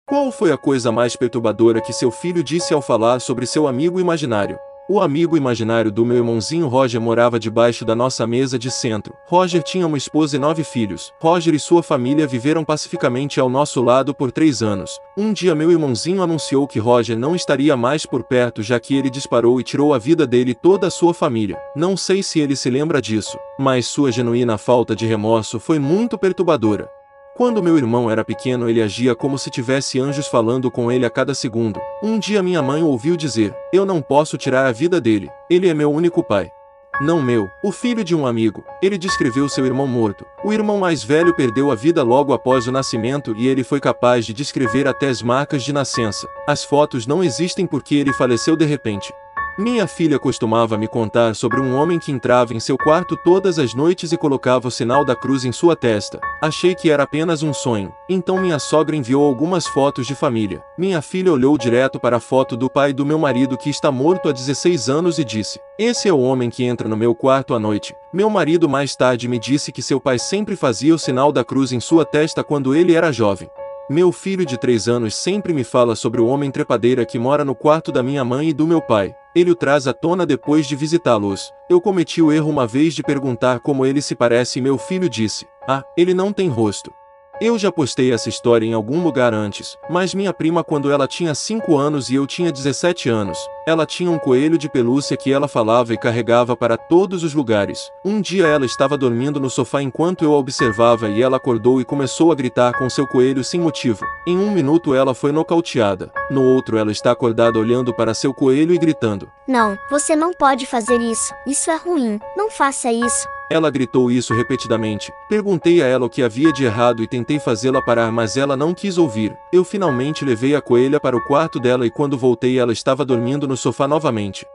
Qual foi a coisa mais perturbadora que seu filho disse ao falar sobre seu amigo imaginário? O amigo imaginário do meu irmãozinho Roger morava debaixo da nossa mesa de centro. Roger tinha uma esposa e 9 filhos. Roger e sua família viveram pacificamente ao nosso lado por 3 anos. Um dia meu irmãozinho anunciou que Roger não estaria mais por perto, já que ele disparou e tirou a vida dele e toda a sua família. Não sei se ele se lembra disso, mas sua genuína falta de remorso foi muito perturbadora. Quando meu irmão era pequeno, ele agia como se tivesse anjos falando com ele a cada segundo. Um dia minha mãe o ouviu dizer: "Eu não posso tirar a vida dele. Ele é meu único pai." Não meu, o filho de um amigo. Ele descreveu seu irmão morto. O irmão mais velho perdeu a vida logo após o nascimento e ele foi capaz de descrever até as marcas de nascença. As fotos não existem porque ele faleceu de repente. Minha filha costumava me contar sobre um homem que entrava em seu quarto todas as noites e colocava o sinal da cruz em sua testa. Achei que era apenas um sonho. Então minha sogra enviou algumas fotos de família. Minha filha olhou direto para a foto do pai do meu marido que está morto há 16 anos e disse: "Esse é o homem que entra no meu quarto à noite." Meu marido mais tarde me disse que seu pai sempre fazia o sinal da cruz em sua testa quando ele era jovem. Meu filho de 3 anos sempre me fala sobre o homem trepadeira que mora no quarto da minha mãe e do meu pai. Ele o traz à tona depois de visitá-los. Eu cometi o erro uma vez de perguntar como ele se parece e meu filho disse: "Ah, ele não tem rosto." Eu já postei essa história em algum lugar antes, mas minha prima, quando ela tinha 5 anos e eu tinha 17 anos, ela tinha um coelho de pelúcia que ela falava e carregava para todos os lugares. Um dia ela estava dormindo no sofá enquanto eu a observava e ela acordou e começou a gritar com seu coelho sem motivo. Em um minuto ela foi nocauteada. No outro ela está acordada olhando para seu coelho e gritando: "Não, você não pode fazer isso. Isso é ruim. Não faça isso." Ela gritou isso repetidamente. Perguntei a ela o que havia de errado e tentei fazê-la parar, mas ela não quis ouvir. Eu finalmente levei a coelha para o quarto dela e quando voltei ela estava dormindo no sofá novamente.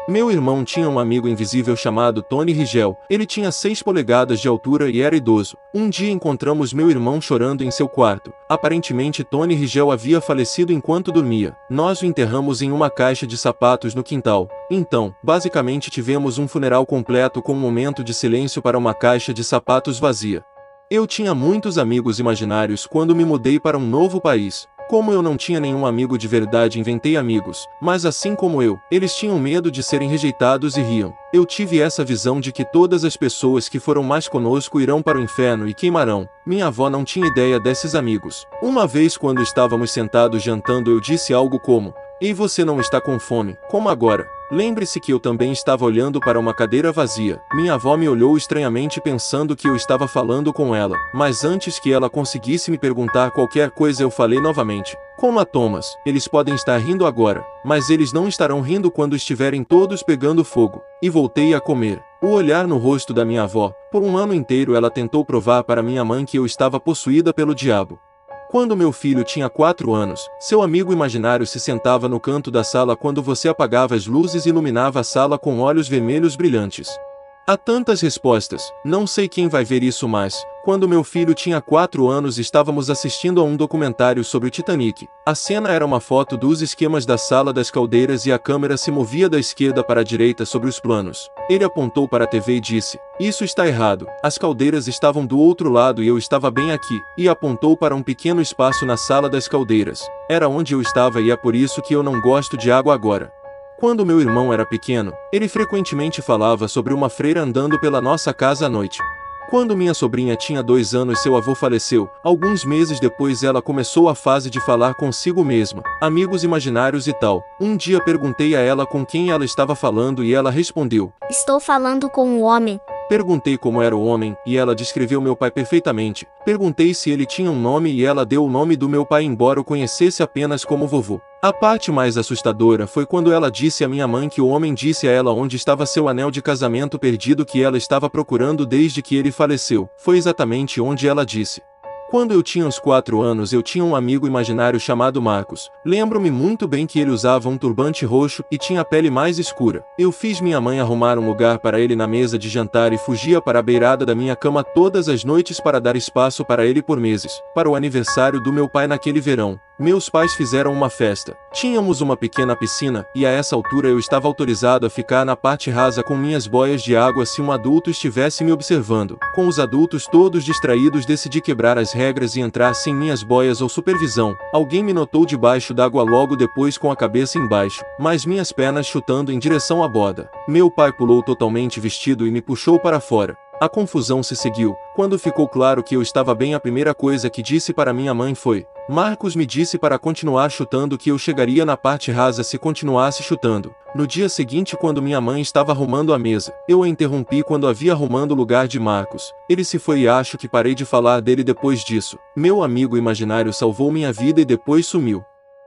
Meu irmão tinha um amigo invisível chamado Tony Rigel. Ele tinha 6 polegadas de altura e era idoso. Um dia encontramos meu irmão chorando em seu quarto. Aparentemente Tony Rigel havia falecido enquanto dormia. Nós o enterramos em uma caixa de sapatos no quintal. Então, basicamente tivemos um funeral completo com um momento de silêncio para uma caixa de sapatos vazia. Eu tinha muitos amigos imaginários quando me mudei para um novo país. Como eu não tinha nenhum amigo de verdade, inventei amigos, mas assim como eu, eles tinham medo de serem rejeitados e riam. Eu tive essa visão de que todas as pessoas que foram mais conosco irão para o inferno e queimarão. Minha avó não tinha ideia desses amigos. Uma vez quando estávamos sentados jantando eu disse algo como: "Ei, você não está com fome, como agora?" Lembre-se que eu também estava olhando para uma cadeira vazia. Minha avó me olhou estranhamente pensando que eu estava falando com ela, mas antes que ela conseguisse me perguntar qualquer coisa eu falei novamente: "Como a Thomas, eles podem estar rindo agora, mas eles não estarão rindo quando estiverem todos pegando fogo." E voltei a comer. O olhar no rosto da minha avó. Por um ano inteiro ela tentou provar para minha mãe que eu estava possuída pelo diabo. Quando meu filho tinha 4 anos, seu amigo imaginário se sentava no canto da sala quando você apagava as luzes e iluminava a sala com olhos vermelhos brilhantes. Há tantas respostas, não sei quem vai ver isso mais. Quando meu filho tinha 4 anos estávamos assistindo a um documentário sobre o Titanic. A cena era uma foto dos esquemas da sala das caldeiras e a câmera se movia da esquerda para a direita sobre os planos. Ele apontou para a TV e disse: "Isso está errado, as caldeiras estavam do outro lado e eu estava bem aqui." E apontou para um pequeno espaço na sala das caldeiras. Era onde eu estava e é por isso que eu não gosto de água agora. Quando meu irmão era pequeno, ele frequentemente falava sobre uma freira andando pela nossa casa à noite. Quando minha sobrinha tinha 2 anos, seu avô faleceu. Alguns meses depois ela começou a fase de falar consigo mesma, amigos imaginários e tal. Um dia perguntei a ela com quem ela estava falando e ela respondeu: "Estou falando com um homem." Perguntei como era o homem, e ela descreveu meu pai perfeitamente. Perguntei se ele tinha um nome e ela deu o nome do meu pai, embora o conhecesse apenas como vovô. A parte mais assustadora foi quando ela disse à minha mãe que o homem disse a ela onde estava seu anel de casamento perdido que ela estava procurando desde que ele faleceu. Foi exatamente onde ela disse. Quando eu tinha uns 4 anos eu tinha um amigo imaginário chamado Marcos. Lembro-me muito bem que ele usava um turbante roxo e tinha a pele mais escura. Eu fiz minha mãe arrumar um lugar para ele na mesa de jantar e fugia para a beirada da minha cama todas as noites para dar espaço para ele por meses. Para o aniversário do meu pai naquele verão, Meus pais fizeram uma festa. Tínhamos uma pequena piscina, e a essa altura eu estava autorizado a ficar na parte rasa com minhas boias de água se um adulto estivesse me observando. Com os adultos todos distraídos, decidi quebrar as regras e entrar sem minhas boias ou supervisão. Alguém me notou debaixo d'água logo depois com a cabeça embaixo, mas minhas pernas chutando em direção à borda. Meu pai pulou totalmente vestido e me puxou para fora. A confusão se seguiu. Quando ficou claro que eu estava bem, a primeira coisa que disse para minha mãe foi: Marcos me disse para continuar chutando, que eu chegaria na parte rasa se continuasse chutando. No dia seguinte, quando minha mãe estava arrumando a mesa, eu a interrompi quando havia arrumando o lugar de Marcos. Ele se foi e acho que parei de falar dele depois disso. Meu amigo imaginário salvou minha vida e depois sumiu.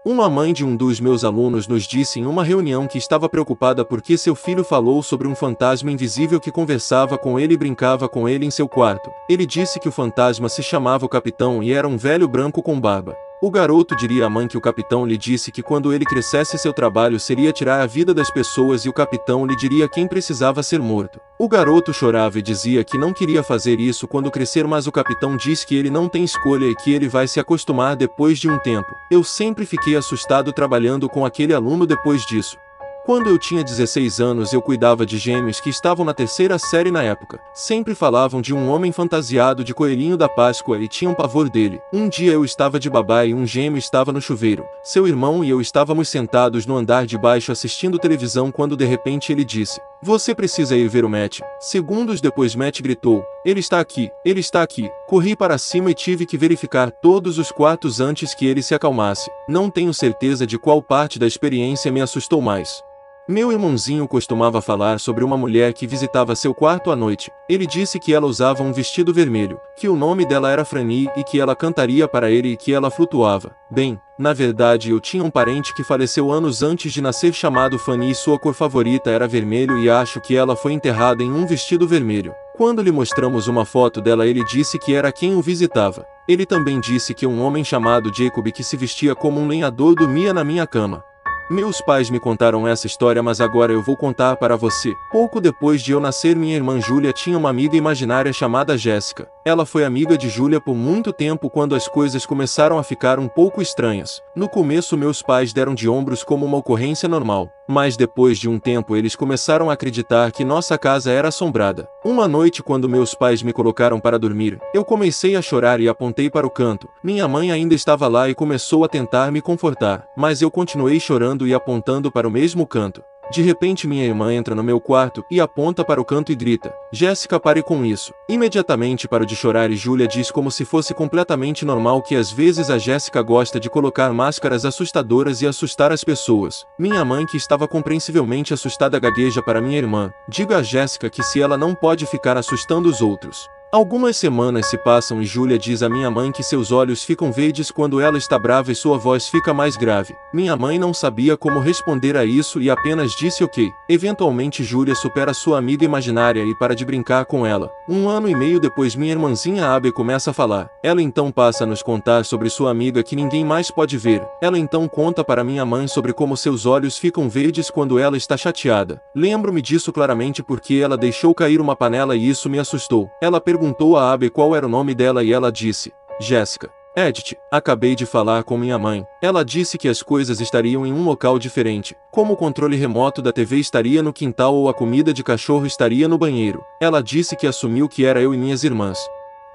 Uma mãe de um dos meus alunos nos disse em uma reunião que estava preocupada porque seu filho falou sobre um fantasma invisível que conversava com ele e brincava com ele em seu quarto. Ele disse que o fantasma se chamava o Capitão e era um velho branco com barba. O garoto diria à mãe que o capitão lhe disse que quando ele crescesse seu trabalho seria tirar a vida das pessoas e o capitão lhe diria quem precisava ser morto. O garoto chorava e dizia que não queria fazer isso quando crescer, mas o capitão diz que ele não tem escolha e que ele vai se acostumar depois de um tempo. Eu sempre fiquei assustado trabalhando com aquele aluno depois disso. Quando eu tinha 16 anos, eu cuidava de gêmeos que estavam na terceira série na época. Sempre falavam de um homem fantasiado de coelhinho da Páscoa e tinham pavor dele. Um dia eu estava de babá e um gêmeo estava no chuveiro. Seu irmão e eu estávamos sentados no andar de baixo assistindo televisão quando de repente ele disse: "Você precisa ir ver o Matt." Segundos depois Matt gritou: "Ele está aqui, ele está aqui." Corri para cima e tive que verificar todos os quartos antes que ele se acalmasse. Não tenho certeza de qual parte da experiência me assustou mais. Meu irmãozinho costumava falar sobre uma mulher que visitava seu quarto à noite. Ele disse que ela usava um vestido vermelho, que o nome dela era Franny e que ela cantaria para ele e que ela flutuava. Bem, na verdade eu tinha um parente que faleceu anos antes de nascer chamado Fanny e sua cor favorita era vermelho e acho que ela foi enterrada em um vestido vermelho. Quando lhe mostramos uma foto dela, ele disse que era quem o visitava. Ele também disse que um homem chamado Jacob que se vestia como um lenhador dormia na minha cama. Meus pais me contaram essa história, mas agora eu vou contar para você. Pouco depois de eu nascer, minha irmã Júlia tinha uma amiga imaginária chamada Jéssica. Ela foi amiga de Júlia por muito tempo quando as coisas começaram a ficar um pouco estranhas. No começo meus pais deram de ombros como uma ocorrência normal, mas depois de um tempo eles começaram a acreditar que nossa casa era assombrada. Uma noite, quando meus pais me colocaram para dormir, eu comecei a chorar e apontei para o canto. Minha mãe ainda estava lá e começou a tentar me confortar, mas eu continuei chorando e apontando para o mesmo canto. De repente minha irmã entra no meu quarto e aponta para o canto e grita: "Jéssica, pare com isso." Imediatamente paro de chorar e Júlia diz como se fosse completamente normal que às vezes a Jéssica gosta de colocar máscaras assustadoras e assustar as pessoas. Minha mãe, que estava compreensivelmente assustada, gagueja para minha irmã: "Diga a Jéssica que se ela não pode ficar assustando os outros." Algumas semanas se passam e Júlia diz à minha mãe que seus olhos ficam verdes quando ela está brava e sua voz fica mais grave. Minha mãe não sabia como responder a isso e apenas disse ok. Eventualmente Júlia supera sua amiga imaginária e para de brincar com ela. 1 ano e meio depois minha irmãzinha Abby começa a falar. Ela então passa a nos contar sobre sua amiga que ninguém mais pode ver. Ela então conta para minha mãe sobre como seus olhos ficam verdes quando ela está chateada. Lembro-me disso claramente porque ela deixou cair uma panela e isso me assustou. Ela perguntou a Abby qual era o nome dela e ela disse: "Jéssica." Edith, acabei de falar com minha mãe. Ela disse que as coisas estariam em um local diferente, como o controle remoto da TV estaria no quintal ou a comida de cachorro estaria no banheiro. Ela disse que assumiu que era eu e minhas irmãs.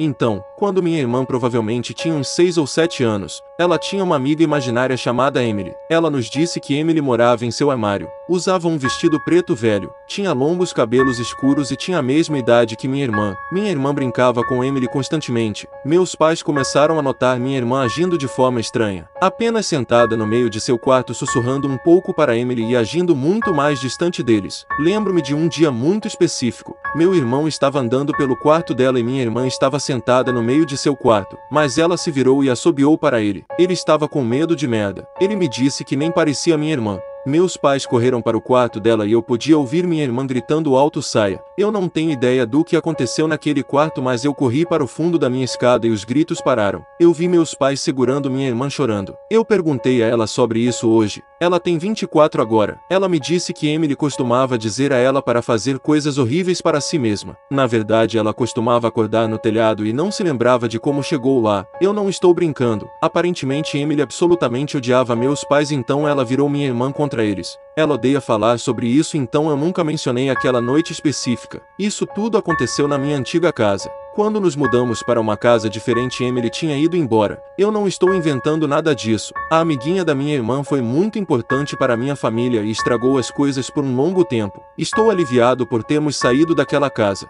Então, quando minha irmã provavelmente tinha uns 6 ou 7 anos, ela tinha uma amiga imaginária chamada Emily. Ela nos disse que Emily morava em seu armário, usava um vestido preto velho, tinha longos cabelos escuros e tinha a mesma idade que minha irmã. Minha irmã brincava com Emily constantemente. Meus pais começaram a notar minha irmã agindo de forma estranha, apenas sentada no meio de seu quarto sussurrando um pouco para Emily e agindo muito mais distante deles. Lembro-me de um dia muito específico. Meu irmão estava andando pelo quarto dela e minha irmã estava sentada no meio de seu quarto, mas ela se virou e assobiou para ele. Ele estava com medo de merda. Ele me disse que nem parecia minha irmã. Meus pais correram para o quarto dela e eu podia ouvir minha irmã gritando alto: saia. Eu não tenho ideia do que aconteceu naquele quarto, mas eu corri para o fundo da minha escada e os gritos pararam. Eu vi meus pais segurando minha irmã chorando. Eu perguntei a ela sobre isso hoje. Ela tem 24 agora. Ela me disse que Emily costumava dizer a ela para fazer coisas horríveis para si mesma. Na verdade, ela costumava acordar no telhado e não se lembrava de como chegou lá. Eu não estou brincando. Aparentemente Emily absolutamente odiava meus pais, então ela virou minha irmã contra eles. Ela odeia falar sobre isso, então eu nunca mencionei aquela noite específica. Isso tudo aconteceu na minha antiga casa. Quando nos mudamos para uma casa diferente, Emily tinha ido embora. Eu não estou inventando nada disso. A amiguinha da minha irmã foi muito importante para minha família e estragou as coisas por um longo tempo. Estou aliviado por termos saído daquela casa.